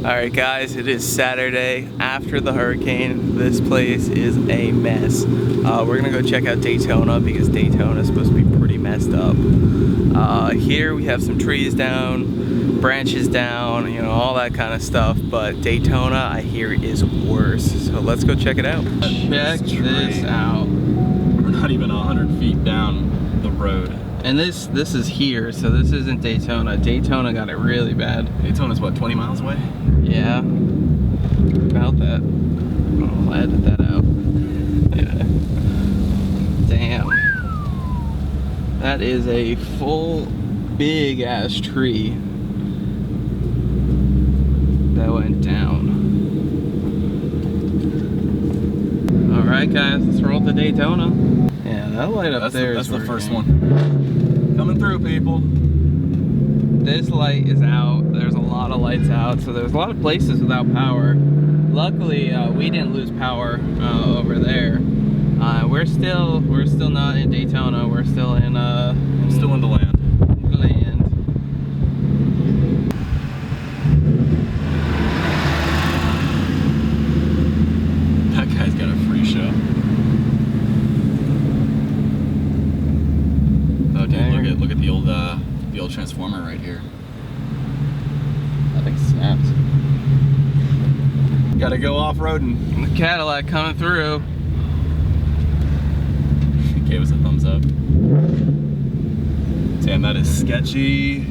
Alright guys, it is Saturday after the hurricane. This place is a mess. We're gonna go check out Daytona because Daytona is supposed to be pretty messed up. Here we have some trees down, branches down, you know, all that kind of stuff, but Daytona I hear is worse. So let's go check it out. Check this out. We're not even 100 feet down the road. And this is here, so this isn't Daytona. Daytona got it really bad. Daytona's what, 20 miles away? Yeah, about that. I'll edit that out. Yeah. Damn. That is a full, big ass tree that went down. Alright guys, let's roll to Daytona. Yeah, that light up there that's is the working. first one. Coming through, people. This light is out. There's a lot of lights out, so there's a lot of places without power. Luckily, we didn't lose power over there. We're still not in Daytona. We're still in Still in the land. That guy's got a free show. Oh, dude, look at the old transformer right here. That thing snapped. Gotta go off-roading. The Cadillac coming through. He gave us a thumbs up. Damn, that is sketchy.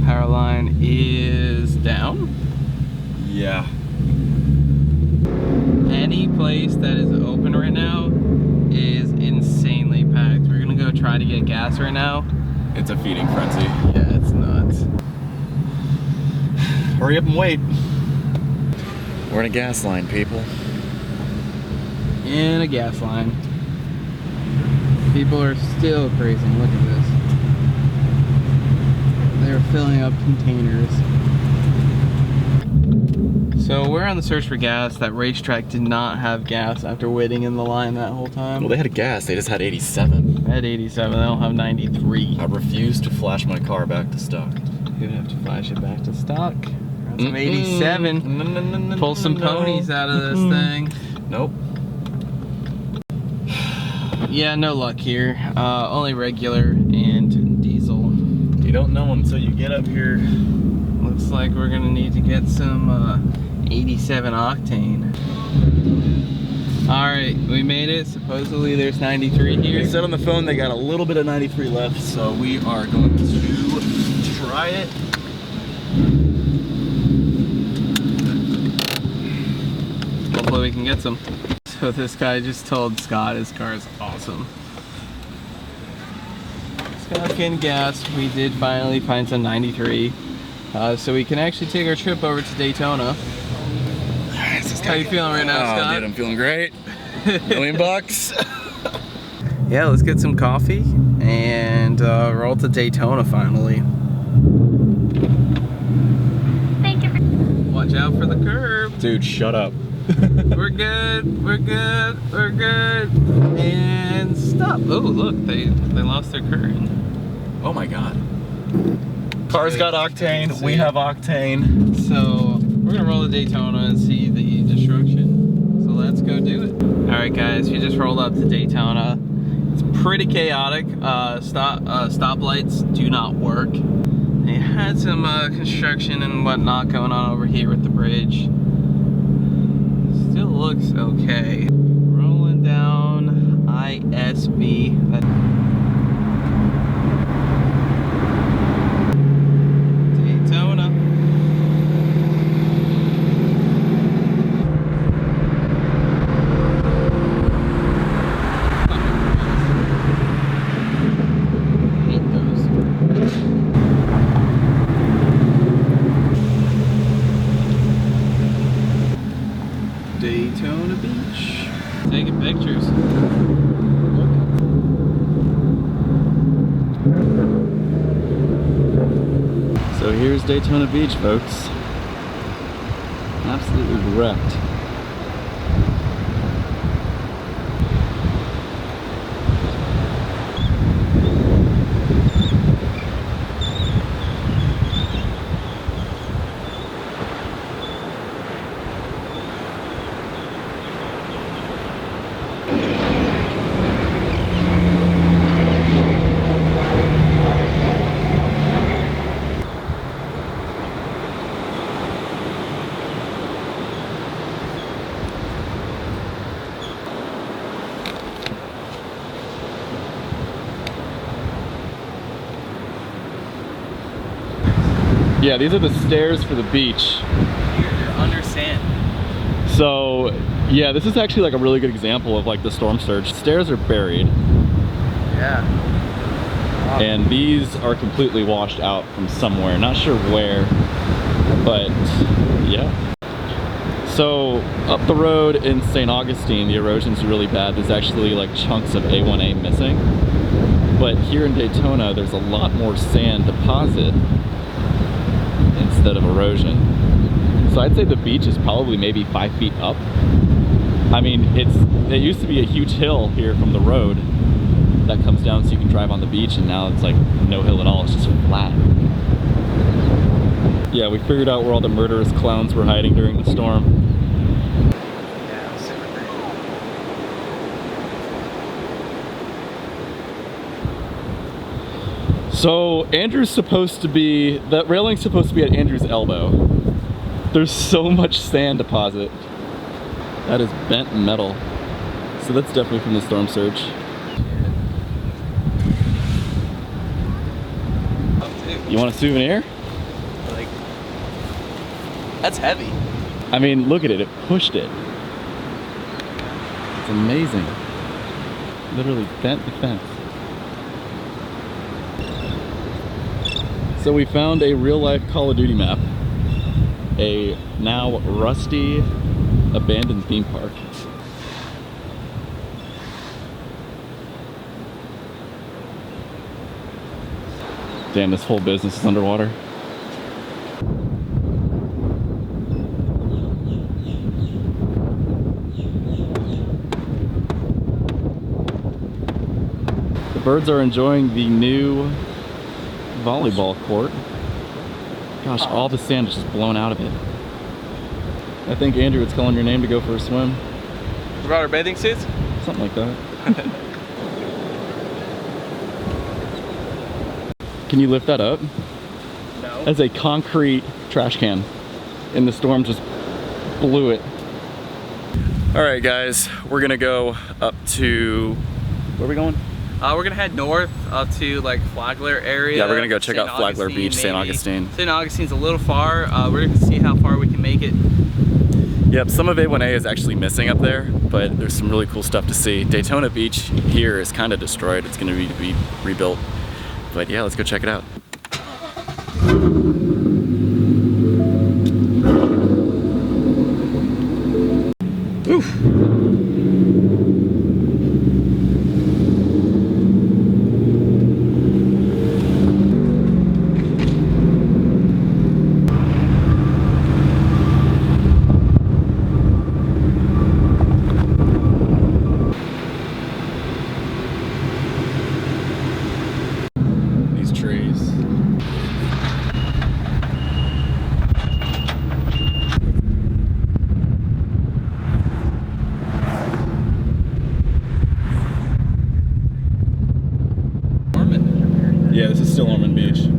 Power line is down. Yeah. Any place that is open right now is insanely packed. We're gonna go try to get gas right now. It's a feeding frenzy. Yeah, it's nuts. Hurry up and wait. We're in a gas line, people. In a gas line. People are still crazy. Look at this. They're filling up containers. So we're on the search for gas. That racetrack did not have gas after waiting in the line that whole time. Well, they had gas. They just had 87. At 87, they don't have 93. I refuse to flash my car back to stock. You'd have to flash it back to stock. Some 87. Pull some ponies out of this thing. Nope. Yeah, no luck here. Only regular and diesel. You don't know until you get up here. Looks like we're gonna need to get some 87 octane. Alright, we made it. Supposedly there's 93 here. They said on the phone they got a little bit of 93 left, so we are going to try it. Hopefully we can get some. So this guy just told Scott his car is awesome. Scott getting gas. We did finally find some 93. So we can actually take our trip over to Daytona. How you feeling right now, Scott? Dude, I'm feeling great. $1,000,000. Yeah, let's get some coffee and roll to Daytona finally. Thank you. Watch out for the curb. Dude, shut up. We're good, we're good, we're good. And stop. Oh, look, they lost their current. Oh my god. Car's got octane, we have octane. So we're gonna roll to Daytona and see the destruction. So let's go do it. All right, guys, we just rolled up to Daytona. It's pretty chaotic. Stoplights do not work. They had some construction and whatnot going on over here with the bridge. Still looks okay. Rolling down ISB. Daytona. Hate those. Daytona Beach. Taking pictures. So here's Daytona Beach, folks. Absolutely wrecked. Yeah, these are the stairs for the beach. They're under sand. So, yeah, this is actually like a really good example of like the storm surge. Stairs are buried. Yeah. Wow. And these are completely washed out from somewhere. Not sure where, but yeah. So up the road in St. Augustine, the erosion's really bad. There's actually like chunks of A1A missing. But here in Daytona, there's a lot more sand deposit instead of erosion. So I'd say the beach is probably maybe 5 feet up. I mean, it used to be a huge hill here from the road that comes down so you can drive on the beach, and now it's like no hill at all, it's just flat. Yeah, we figured out where all the murderous clowns were hiding during the storm. Yeah, super great. So Andrew's supposed to be, that railing's supposed to be at Andrew's elbow. There's so much sand deposit. That is bent metal. So that's definitely from the storm surge. You want a souvenir? Like, that's heavy. I mean, look at it, it pushed it. It's amazing. Literally bent the fence. So we found a real life Call of Duty map. A now rusty, abandoned theme park. Damn, this whole business is underwater. The birds are enjoying the new volleyball court. Gosh, all the sand is just blown out of it. I think Andrew was calling your name to go for a swim. We brought our bathing suits? Something like that. Can you lift that up? No. As a concrete trash can. And the storm just blew it. All right, guys, we're gonna go up to, where are we going? We're gonna head north up to like Flagler area. Yeah, we're gonna go check St. out Flagler Augustine, Beach, St. maybe. Augustine. St. Augustine's a little far. We're gonna see how far we can make it. Yep, some of A1A is actually missing up there, but there's some really cool stuff to see. Daytona Beach here is kind of destroyed. It's gonna be rebuilt. But yeah, let's go check it out. Oof. These trees. Yeah, this is still Ormond Beach.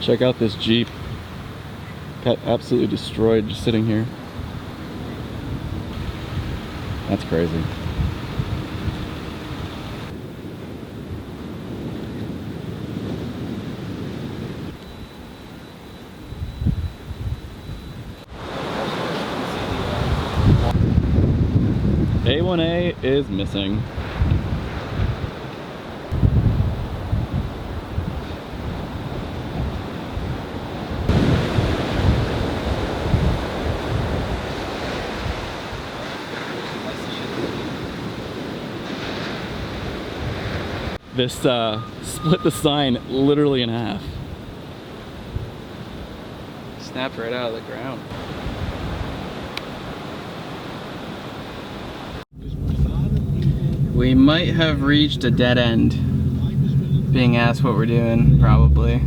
Check out this Jeep. Got absolutely destroyed just sitting here. That's crazy. A1A is missing. This split the sign literally in half. Snapped right out of the ground. We might have reached a dead end. Being asked what we're doing, probably.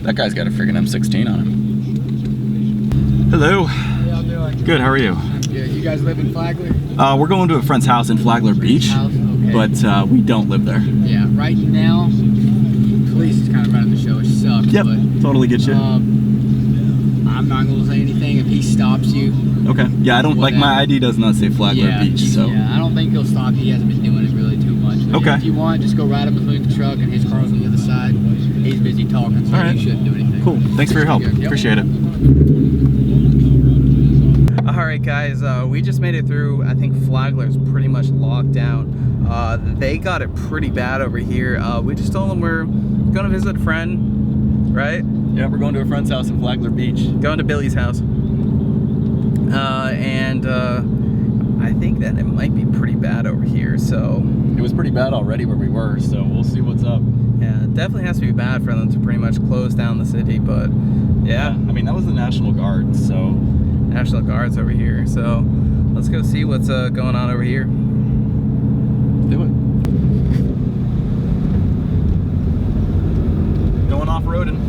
That guy's got a friggin' M16 on him. Hello. How y'all doing? Good, how are you? Good. You guys live in Flagler? We're going to a friend's house in Flagler Beach, House? Okay. but we don't live there. Yeah, right now, police is kind of running the show, which sucks. Yep, But, totally get you. I'm not going to say anything if he stops you. Okay. Yeah, I don't, like, my Whatever. ID does not say Flagler Beach, so. Yeah, I don't think he'll stop you. He hasn't been doing it really too much. But Okay. If you want, just go right up between the truck and his car's on the other side. He's busy talking, so All right. you shouldn't do anything. Cool. Thanks for your help. Yep. Appreciate it. Alright guys, we just made it through. I think Flagler's pretty much locked down. They got it pretty bad over here. We just told them we're gonna visit a friend, right? Yeah, we're going to a friend's house in Flagler Beach. Going to Billy's house. I think that it might be pretty bad over here, so It was pretty bad already where we were, so we'll see what's up. yeah, it definitely has to be bad for them to pretty much close down the city, but yeah. I mean, that was the National Guard, so National Guard's over here, so let's go see what's going on over here. do it. Going off-roading.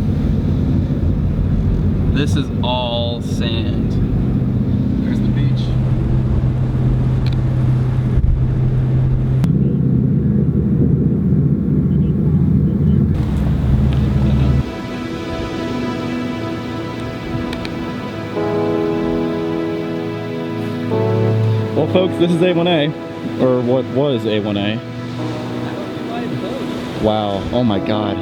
This is all sand. There's the beach. Well, folks, this is A1A, or what was A1A. Wow, oh my God.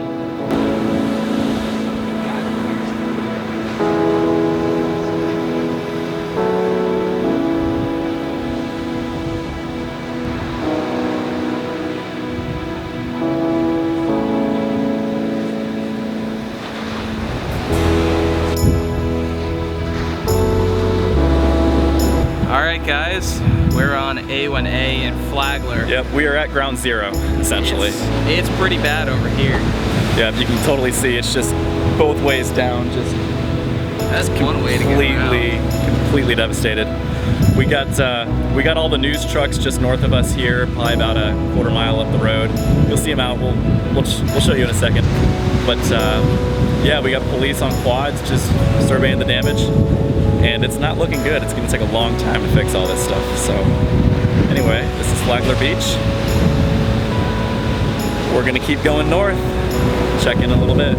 Alright guys, we're on A1A in Flagler. Yep, we are at ground zero, essentially. It's pretty bad over here. Yeah, you can totally see it's just both ways down, just That's one way to get around. completely devastated. We got all the news trucks just north of us here, probably about a quarter mile up the road. You'll see them out. We'll show you in a second. But yeah, we got police on quads just surveying the damage, and it's not looking good. It's gonna take a long time to fix all this stuff. So anyway, this is Flagler Beach. We're gonna keep going north. Check in a little bit.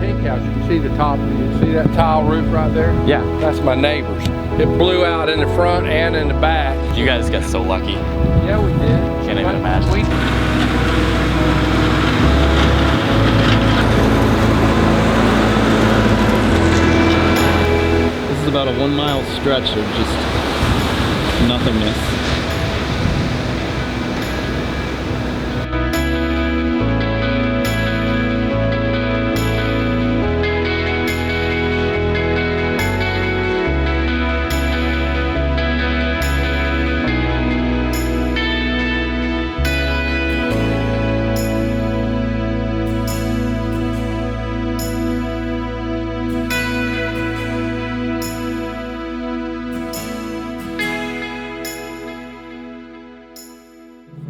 Pink house, you can see the top, you see that tile roof right there? Yeah, That's my neighbor's. It blew out in the front and in the back. you guys got so lucky. Yeah, we did. Can't even imagine. This is about a 1 mile stretch of just nothingness.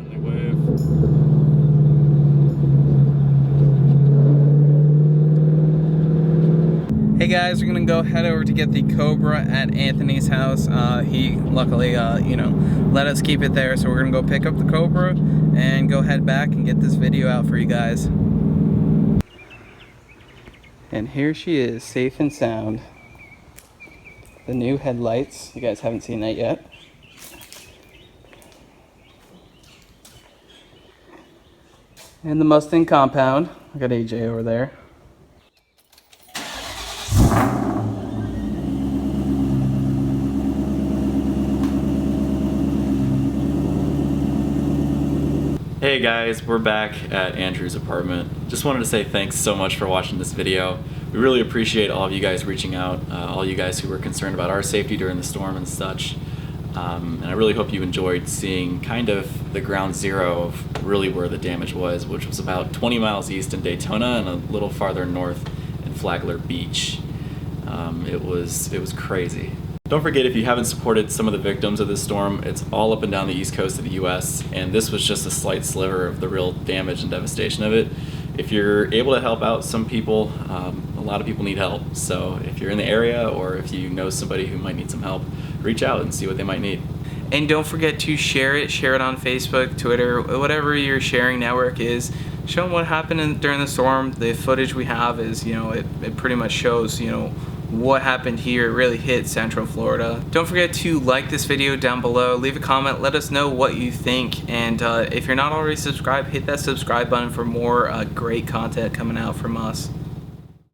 Friendly wave. Hey guys, we're gonna go head over to get the Cobra at Anthony's house. He luckily, you know, let us keep it there, so we're gonna go pick up the Cobra and go head back and get this video out for you guys. And here she is, safe and sound. The new headlights. You guys haven't seen that yet. And the Mustang compound. I got AJ over there. Hey guys, we're back at Andrew's apartment. Just wanted to say thanks so much for watching this video. We really appreciate all of you guys reaching out, all you guys who were concerned about our safety during the storm and such. And I really hope you enjoyed seeing kind of the ground zero of really where the damage was, which was about 20 miles east in Daytona and a little farther north in Flagler Beach. It was crazy. Don't forget, if you haven't supported some of the victims of this storm, it's all up and down the east coast of the US, and this was just a slight sliver of the real damage and devastation of it. If you're able to help out some people, a lot of people need help. So if you're in the area or if you know somebody who might need some help, reach out and see what they might need. And don't forget to share it on Facebook, Twitter, whatever your sharing network is. Show them what happened during the storm. The footage we have is, it pretty much shows, what happened here. It really hit Central Florida. Don't forget to like this video down below. Leave a comment. Let us know what you think. And if you're not already subscribed, hit that subscribe button for more great content coming out from us.